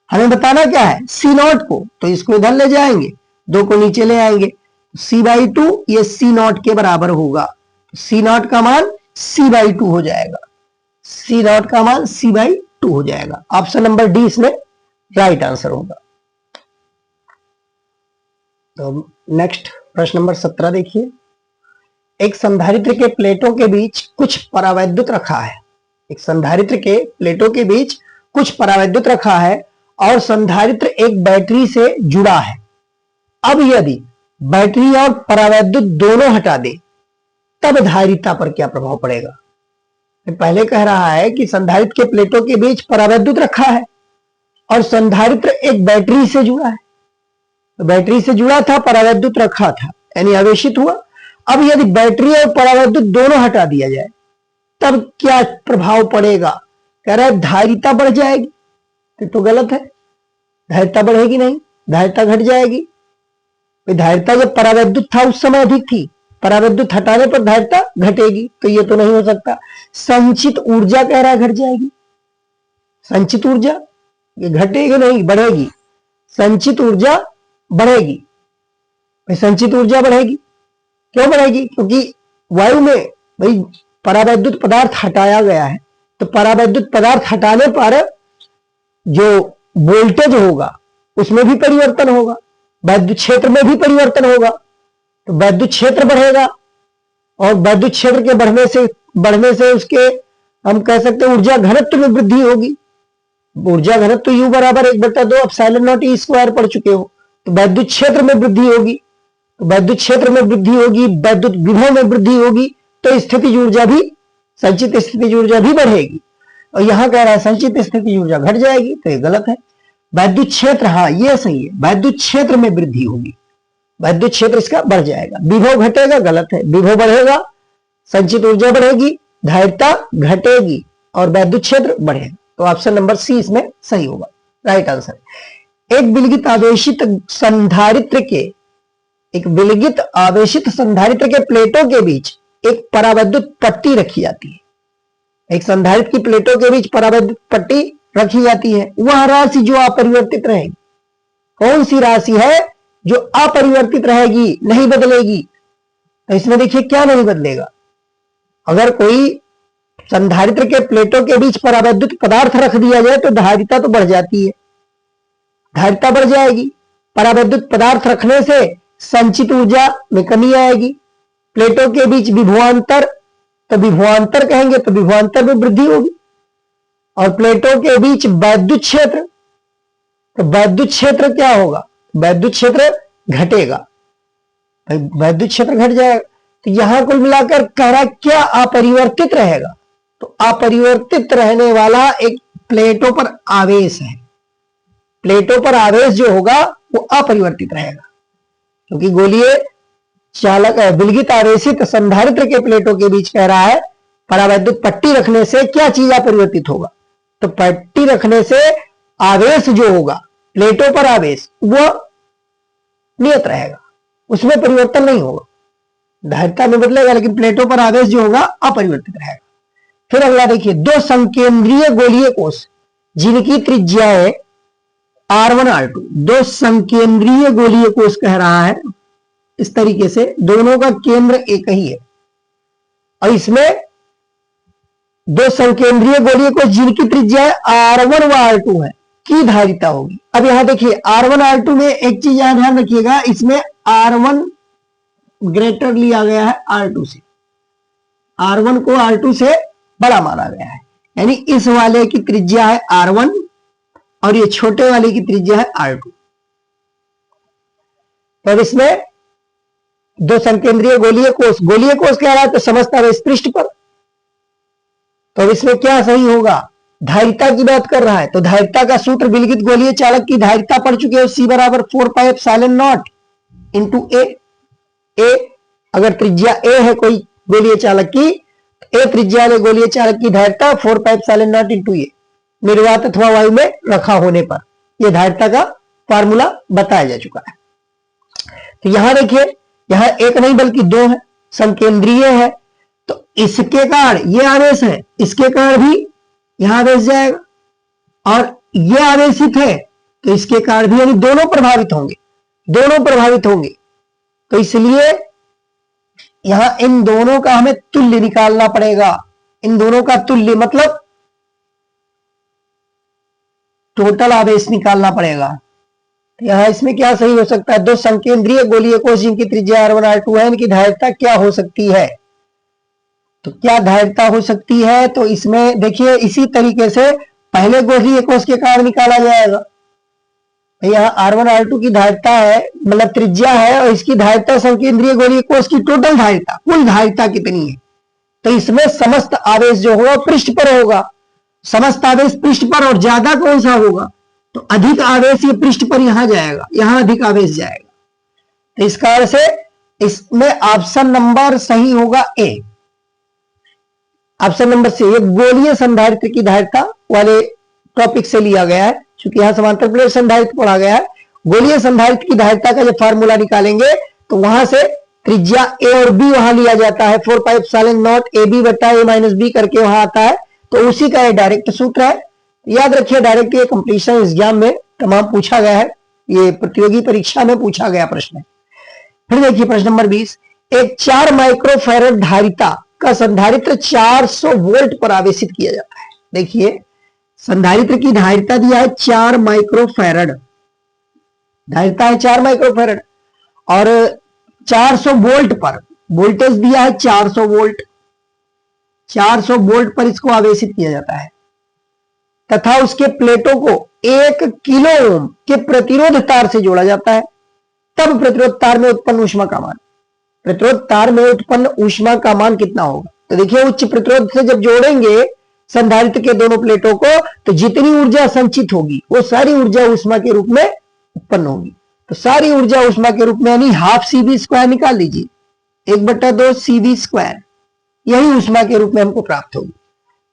हमें बताना क्या है C0 को, तो इसको इधर ले जाएंगे, 2 को नीचे ले आएंगे, C/2 ये C0 के बराबर होगा। C0 का मान C/2 हो जाएगा, C0 का मान C/2 हो जाएगा। ऑप्शन नंबर डी इसमें राइट आंसर होगा। तो नेक्स्ट प्रश्न नंबर 17 देखिए, एक संधारित्र के प्लेटों के बीच कुछ परावैद्युत रखा है, एक संधारित्र के प्लेटों के बीच कुछ परावैद्युत रखा है और संधारित्र एक बैटरी से जुड़ा है। अब यदि बैटरी और परावैद्युत दोनों हटा दे तब धारिता पर क्या प्रभाव पड़ेगा? पहले कह रहा है कि संधारित्र के प्लेटों के बीच परावैद्युत रखा है और संधारित्र एक बैटरी से जुड़ा है, तो बैटरी से जुड़ा था, परावैद्युत रखा था यानी आवेशित हुआ। अब यदि बैटरी और परावैद्युत दोनों हटा दिया जाए तब क्या प्रभाव पड़ेगा? कह रहा है धारिता बढ़ जाएगी, तो गलत है, धारिता बढ़ेगी नहीं, धारिता घट जाएगी। धारिता जब परावैद्युत था उस समय अधिक थी, परावैद्युत हटाने पर धारिता घटेगी, तो ये तो नहीं हो सकता। संचित ऊर्जा कह रहा है घट जाएगी, संचित ऊर्जा ये घटेगी नहीं बढ़ेगी, संचित ऊर्जा बढ़ेगी। संचित ऊर्जा बढ़ेगी, क्यों बढ़ेगी? क्योंकि वायु में भाई परावैद्युत पदार्थ हटाया गया है, तो परावैद्युत पदार्थ हटाने पर जो वोल्टेज होगा उसमें भी परिवर्तन होगा, वैद्युत क्षेत्र में भी परिवर्तन होगा, तो वैद्युत क्षेत्र बढ़ेगा और वैद्युत क्षेत्र के बढ़ने से उसके हम कह सकते हैं ऊर्जा घनत्व में वृद्धि होगी। ऊर्जा घनत्व U बराबर 1/2 ε0 E² पढ़ चुके हो, तो वैद्युत क्षेत्र में वृद्धि होगी, तो वैद्युत क्षेत्र में वृद्धि होगी, वैद्युत विभव में वृद्धि होगी, तो स्थितिज ऊर्जा भी, संचित स्थितिज ऊर्जा भी बढ़ेगी। और यहां कह रहा है संचित स्थितिज ऊर्जा घट जाएगी, तो ये गलत है। वैद्युत क्षेत्र, हाँ ये सही है, वैद्युत क्षेत्र में वृद्धि होगी, वैद्युत क्षेत्र इसका बढ़ जाएगा। विभव घटेगा, गलत है, विभव बढ़ेगा, संचित ऊर्जा बढ़ेगी, धारिता घटेगी और वैद्युत क्षेत्र बढ़ेगा। तो ऑप्शन नंबर सी इसमें सही होगा, राइट आंसर। एक विलगित आवेशित संधारित्र के प्लेटों के बीच एक परावैद्युत पट्टी रखी जाती है। एक संधारित्र की प्लेटों के बीच परावैद्युत पट्टी रखी जाती है। वह राशि जो अपरिवर्तित रहेगी, कौन सी राशि है जो अपरिवर्तित रहेगी, नहीं बदलेगी? तो इसमें देखिए क्या नहीं बदलेगा, अगर कोई संधारित्र के प्लेटों के बीच परावैद्युत पदार्थ रख दिया जाए तो धारिता तो बढ़ जाती है, धारिता बढ़ जाएगी। परावैद्युत पदार्थ रखने से संचित ऊर्जा में कमी आएगी। प्लेटों के बीच विभवांतर, तो विभवांतर कहेंगे तो विभवांतर में वृद्धि होगी। और प्लेटों के बीच वैद्युत क्षेत्र, तो वैद्युत क्षेत्र क्या होगा? वैद्युत क्षेत्र घटेगा, वैद्युत क्षेत्र घट जाएगा। तो यहां कुल मिलाकर कह रहा क्या अपरिवर्तित रहेगा? तो अपरिवर्तित रहने वाला एक प्लेटों पर आवेश है, प्लेटों पर आवेश जो होगा वो अपरिवर्तित रहेगा, क्योंकि गोलीय चालक विलगित आवेशित संधारित्र के प्लेटों के बीच कह रहा है परावैद्युत पट्टी रखने से क्या चीज अपरिवर्तित होगा। तो पट्टी रखने से आवेश जो होगा, प्लेटों पर आवेश, वो नियत रहेगा, उसमें परिवर्तन नहीं होगा, धारिता में बदलेगा लेकिन प्लेटों पर आवेश जो होगा अपरिवर्तित रहेगा। फिर अगला देखिए, दो संकेंद्रीय गोलीय कोष जिनकी त्रिज्याएं R1 R2, दो संकेंद्रीय गोलीय कोष कह रहा है, इस तरीके से दोनों का केंद्र एक ही है और इसमें दो संकेंद्रीय गोलीय कोष जिनकी त्रिज्या R1 व R2 है की धारिता होगी। अब यहां देखिए R1 R2 में एक चीज यहां ध्यान रखिएगा, इसमें R1 ग्रेटर लिया गया है R2 से, R1 को R2 से बड़ा माना गया है, यानी इस वाले की त्रिज्या है R1 और ये छोटे वाले की त्रिज्या है R2। तो इसमें दो संकेंद्रीय गोलीय कोष कह रहा है तो समस्त आवेश पृष्ठ पर, तो इसमें क्या सही होगा, धारिता की बात कर रहा है तो धारिता का सूत्र विलगित गोलीय चालक की धारिता पढ़ चुके हो, C बराबर 4πε0 इंटू ए, अगर त्रिज्या ए है कोई गोलीय चालक की, ए त्रिज्या वाले गोलीय चालक की धारिता 4πε0 इंटू ए, निर्वात अथवा वायु में रखा होने पर, यह धारिता का फार्मूला बताया जा चुका है। तो यहां देखिए, यहां एक नहीं बल्कि दो है, संकेंद्रीय है, तो इसके कारण ये आवेश है, इसके कारण भी यहां आवेश जाएगा, और ये आवेशित है तो इसके कारण भी, यानी दोनों प्रभावित होंगे, तो इसलिए यहां इन दोनों का हमें तुल्य निकालना पड़ेगा। इन दोनों का तुल्य मतलब टोटल आवेश निकालना पड़ेगा। तो यहां इसमें क्या सही हो सकता है, दो संकेंद्रीय गोलीय कोष जिनकी त्रिज्या R1 R2 है, इनकी धारिता क्या हो सकती है, तो क्या धारिता हो सकती है, तो इसमें देखिए इसी तरीके से पहले गोलीय कोष के कारण निकाला जाएगा। यहाँ R1 R2 की धारिता है, मतलब त्रिज्या है, और इसकी धारिता संकेंद्रीय गोलीय कोष की टोटल धारिता, कुल धारिता कितनी है, तो इसमें समस्त आवेश जो होगा पृष्ठ पर होगा, समस्त आवेश पृष्ठ पर, और ज्यादा कौन सा होगा, तो अधिक आवेश ये पृष्ठ पर यहां जाएगा, यहां अधिक आवेश जाएगा। तो इस कारण से इसमें ऑप्शन नंबर सही होगा ए, ऑप्शन नंबर सी, ये गोलीय संधारित्र की धारिता वाले टॉपिक से लिया गया है, क्योंकि यहां समांतर प्लेट संधारित्र पढ़ा गया है। गोलीय संधारित्र की धारिता का जब फार्मूला निकालेंगे तो वहां से त्रिज्या ए और बी वहां लिया जाता है, 4πε0 AB बटा A माइनस बी करके वहां आता है, तो उसी का ये डायरेक्ट सूत्र है। याद रखिए, डायरेक्ट ये कंपटीशन एग्जाम में तमाम पूछा गया है, ये प्रतियोगी परीक्षा में पूछा गया प्रश्न है। फिर देखिए प्रश्न नंबर 20, एक 4 माइक्रोफैरड धारिता का संधारित्र 400 वोल्ट पर आवेशित किया जाता है। देखिए संधारित्र की धारिता दिया है 4 माइक्रोफैरड, धारिता है 4 माइक्रोफैरड और 400 वोल्ट पर वोल्टेज दिया है 400 वोल्ट, 400 वोल्ट पर इसको आवेशित किया जाता है तथा उसके प्लेटों को 1 किलो ओम के प्रतिरोध तार से जोड़ा जाता है। तब प्रतिरोध तार में उत्पन्न ऊष्मा का मान, प्रतिरोध तार में उत्पन्न ऊष्मा का मान कितना होगा, तो देखिए उच्च प्रतिरोध से जब जोड़ेंगे संधारित्र के दोनों प्लेटों को तो जितनी ऊर्जा संचित होगी वो सारी ऊर्जा ऊष्मा के रूप में उत्पन्न होगी। तो सारी ऊर्जा ऊष्मा के रूप में यानी हाफ CV² निकाल लीजिए, 1/2 CV², यही ऊष्मा के रूप में हमको प्राप्त होगी।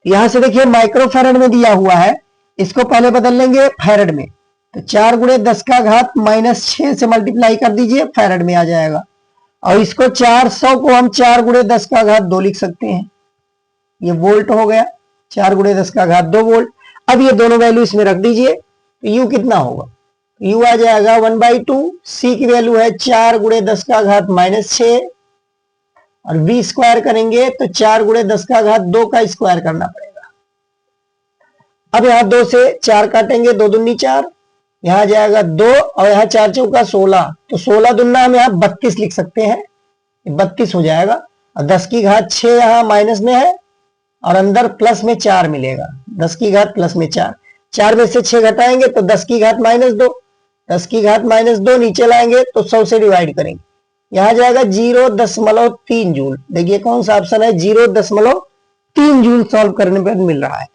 यहां से देखिए माइक्रोफैरड में दिया हुआ है, इसको पहले बदल लेंगे फैरड में, तो 4 × 10⁻⁻6 से मल्टीप्लाई कर दीजिए, फैरड में आ जाएगा। और इसको 400 को हम 4 × 10⁻2 लिख सकते हैं, ये वोल्ट हो गया, 4 × 10⁻2 वोल्ट। अब ये दोनों वैल्यू इसमें रख दीजिए, तो यू कितना होगा, यू आ जाएगा 1/2, सी की वैल्यू है 4 × 10⁻6 और v² करेंगे तो 4 × 10⁻2 का स्क्वायर करना पड़ेगा। अब यहाँ 2 से 4 काटेंगे, 2 दूनी 4, यहाँ आ जाएगा 2 और यहाँ 4 चौका 16, तो 16 दूना हम यहाँ 32 लिख सकते हैं, 32 हो जाएगा। और 10⁻6 यहाँ माइनस में है और अंदर प्लस में 4 मिलेगा, 10⁻ प्लस में 4, 4 में से 6 घटाएंगे तो 10⁻−2, 10⁻−2 नीचे लाएंगे तो 100 से डिवाइड करेंगे, यहाँ जाएगा 0.3 जूल। देखिए कौन सा ऑप्शन है, 0.3 जूल सॉल्व करने पर मिल रहा है,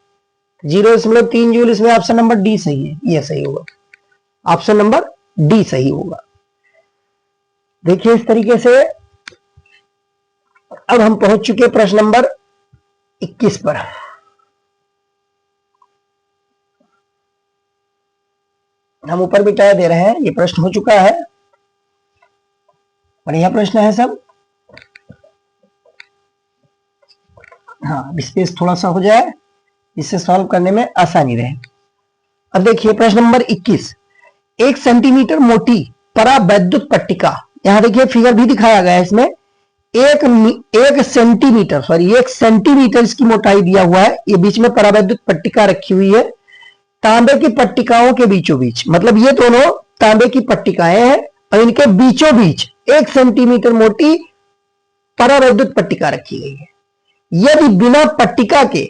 0.3 जूल, इसमें ऑप्शन नंबर डी सही है, ये सही होगा। ऑप्शन नंबर डी सही होगा। देखिए इस तरीके से अब हम पहुंच चुके प्रश्न नंबर 21 पर। हम ऊपर बिटाया दे रहे हैं, ये प्रश्न हो चुका है, बढ़िया प्रश्न है सब। हाँ, स्पेस थोड़ा सा हो जाए, इससे सॉल्व करने में आसानी रहे। अब देखिए प्रश्न नंबर 21, 1 सेंटीमीटर मोटी परावैद्युत पट्टिका, यहां देखिए फिगर भी दिखाया गया है इसमें, एक सेंटीमीटर इसकी मोटाई दिया हुआ है, ये बीच में परावैद्युत पट्टिका रखी हुई है तांबे की पट्टिकाओं के बीचों बीच, मतलब ये दोनों तांबे की पट्टिकाएं हैं और इनके बीचों बीच 1 सेंटीमीटर मोटी परावैद्युत पट्टिका रखी गई है। यदि बिना पट्टिका के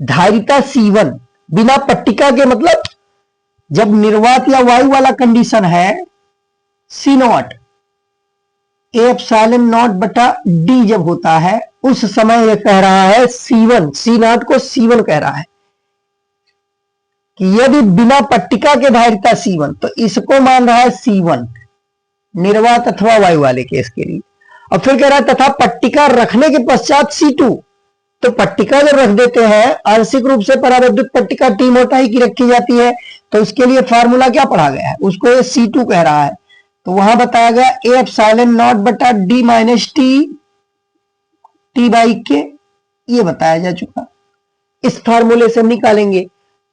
धारिता C1, बिना पट्टिका के मतलब जब निर्वात या वायु वाला कंडीशन है C0 एप्सिलॉन नॉट बटा डी जब होता है, उस समय यह कह रहा है C1, C0 को C1 कह रहा है कि यदि बिना पट्टिका के धारिता C1, तो इसको मान रहा है C1 निर्वात अथवा वायु वाले केस के लिए। और फिर कह रहा है तथा पट्टिका रखने के पश्चात C2, तो पट्टिका जब रख देते हैं आंशिक रूप से परावैद्युत पट्टिका T मोटाई की रखी जाती है, तो उसके लिए फार्मूला क्या पढ़ा गया है, उसको ये C2 कह रहा है, तो वहां बताया गया ए एप्सिलॉन नॉट बटा डी माइनस टी बाई के, ये बताया जा चुका। इस फार्मूले से हम निकालेंगे,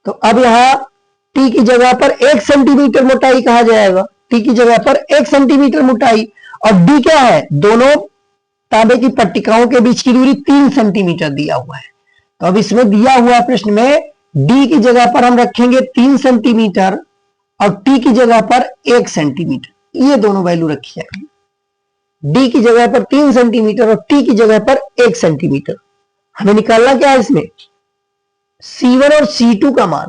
तो अब यहां टी की जगह पर 1 सेंटीमीटर मोटाई कहा जाएगा, टी की जगह पर 1 सेंटीमीटर मोटाई, और डी क्या है, दोनों तांबे की पट्टिकाओं के बीच की दूरी 3 सेंटीमीटर दिया हुआ है। तो अब इसमें दिया हुआ प्रश्न में डी की जगह पर हम रखेंगे 3 सेंटीमीटर और टी की जगह पर 1 सेंटीमीटर, ये दोनों वैल्यू रखी जाएगी। डी की जगह पर 3 सेंटीमीटर और टी की जगह पर 1 सेंटीमीटर। हमें निकालना क्या है इसमें, C1 और C2 का मान,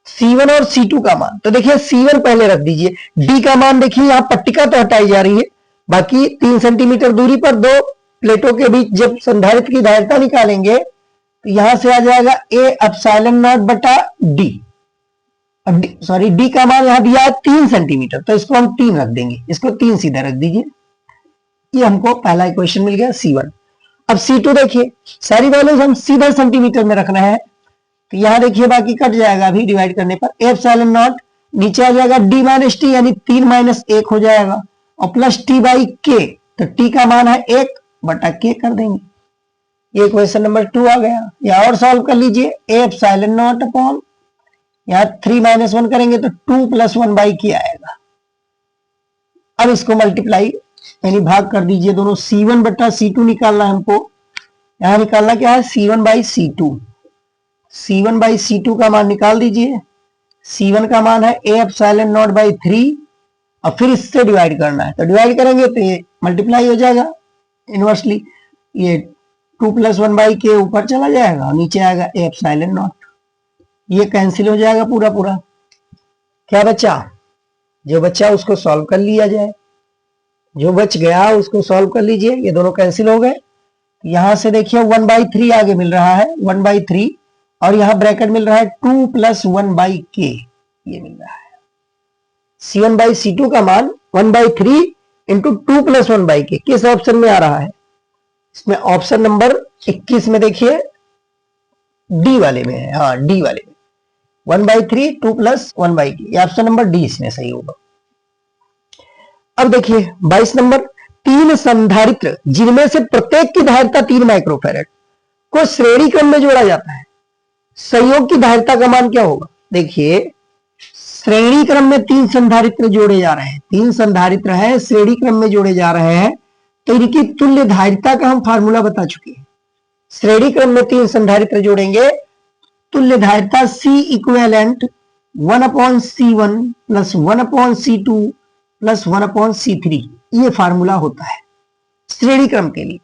C1 और C2 का मान। तो देखिए C1 पहले रख दीजिए, D का मान देखिए यहां पट्टिका तो हटाई जा रही है, बाकी 3 सेंटीमीटर दूरी पर दो प्लेटों के बीच जब संधारित्र की धारिता निकालेंगे तो यहां से आ जाएगा ए एप्सिलॉन नॉट बटा डी, सॉरी डी का मान यहां दिया है 3 सेंटीमीटर, तो इसको हम 3 रख देंगे, इसको 3 सीधा रख दीजिए, ये हमको पहला इक्वेशन मिल गया C1। अब C2 देखिए, सारी वैल्यूज हम सीधा सेंटीमीटर में रखना है, तो यहां देखिए बाकी कट जाएगा अभी डिवाइड करने पर, एप्सिलॉन नॉट नीचे आ जाएगा डी माइनस टी, यानी 3 माइनस 1 हो जाएगा, और प्लस टी बाई के, तो टी का मान है 1 बटा के कर देंगे, ये क्वेश्चन नंबर 2 आ गया। या और सॉल्व कर लीजिए, एप्सिलॉन नॉट अपॉन यहां 3 माइनस 1 करेंगे तो 2 प्लस 1 बाई के आएगा। अब इसको मल्टीप्लाई यानी भाग कर दीजिए दोनों, C1 बटा C2 निकालना है हमको, यहां निकालना क्या है C1 by C2, C1 by C2 का मान निकाल दीजिए, C1 का मान है ए एप्सिलॉन नॉट बाई 3 और फिर इससे डिवाइड करना है, तो डिवाइड करेंगे तो ये मल्टीप्लाई हो जाएगा इनवर्सली, ये 2 प्लस 1 बाई के ऊपर चला जाएगा और नीचे आएगा ए एप्सिलॉन नॉट, ये कैंसिल हो जाएगा पूरा पूरा। क्या बचा, जो बचा उसको सॉल्व कर लिया जाए, जो बच गया उसको सॉल्व कर लीजिए, ये दोनों कैंसिल हो गए। यहां से देखिए 1/3 आगे मिल रहा है, 1/3, और यहां ब्रैकेट मिल रहा है 2 प्लस 1 बाई के, ये मिल रहा है। C1 बाई C2 का मान 1/3 इंटू 2 प्लस 1 बाई के किस ऑप्शन में आ रहा है, इसमें ऑप्शन नंबर 21 में देखिए डी वाले में है, हाँ डी वाले में 1/3 2 प्लस 1 बाई के, ये ऑप्शन नंबर डी इसमें सही होगा। अब देखिए 22 नंबर, 3 संधारित्र जिनमें से प्रत्येक की धारिता 3 माइक्रोफैरड को श्रेणी क्रम में जोड़ा जाता है, संयोग की धारिता का मान क्या होगा। देखिए श्रेणी क्रम में 3 संधारित्र जोड़े जा रहे हैं, 3 संधारित्र हैं श्रेणी क्रम में जोड़े जा रहे हैं, तो इनकी तुल्य धारिता का हम फार्मूला बता चुके हैं। श्रेणी क्रम में 3 संधारित्र जोड़ेंगे, तुल्य धारिता C equivalent 1/C1 plus 1/C2 plus 1/C3, ये फार्मूला होता है श्रेणी क्रम के लिए।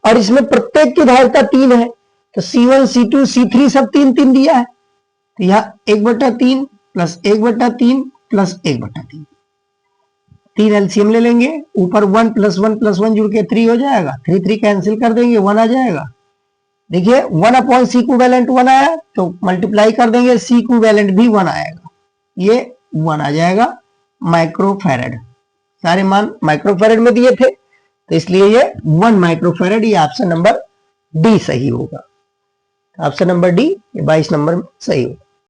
और इसमें प्रत्येक की धारिता 3 है, तो C1 C2 C3 सब 3 दिया है, तो यहां 1/3 प्लस 1/3 प्लस 1/3, 3 एलसीएम ले लेंगे, ऊपर 1 प्लस 1 प्लस 1 जुड़ के 3 हो जाएगा, 3 कैंसिल कर देंगे, 1 आ जाएगा। देखिए 1/C इक्विवेलेंट 1 आया, तो मल्टीप्लाई कर देंगे C इक्विवेलेंट भी 1 आएगा, ये 1 आ जाएगा, माइक्रोफैरड, सारे मान माइक्रोफैरड में दिए थे, तो इसलिए ये 1 माइक्रोफैरड, ये ऑप्शन नंबर डी सही होगा। ऑप्शन नंबर डी, ये 22 नंबर सही होगा।